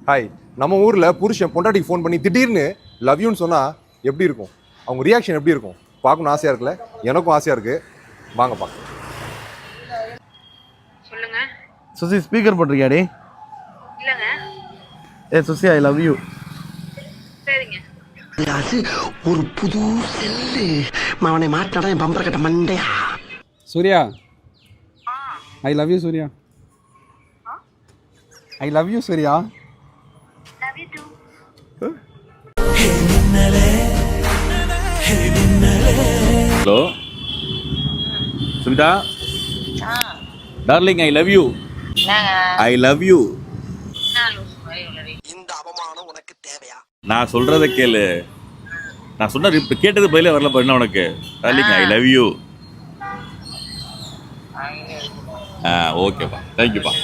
Hi. நம்ம ஊரில் புருஷன் பொண்டாட்டிக்கு ஃபோன் பண்ணி திடீர்னு லவ் யூன்னு சொன்னால் எப்படி இருக்கும்? அவங்க ரியாக்ஷன் எப்படி இருக்கும்? பார்க்கணும் ஆசையாக இருக்குல்ல? எனக்கும் ஆசையாக இருக்குது. வாங்க பார்க்கலாம். சொல்லுங்க. சுசி ஸ்பீக்கர் போட்டிருக்கியாடி? இல்லைங்க. Suchi I love you. சரிங்க. அது ஒரு புது செல்லு அவனை மாட்டாடா என் பம்பர கட்ட மண்டையா. Surya I love you Surya. I love you Surya. Love you too. Hello Sumitha darling, I love you. I love you. இந்த அவமானம் உனக்கு தேவையா? நான் சொல்றத கேளு. நான் சொன்ன கேட்டது பதிலே வரல பாருங்க உனக்கு. Darling, I love you. ஓகேப்பா, தேங்க்யூப்பா.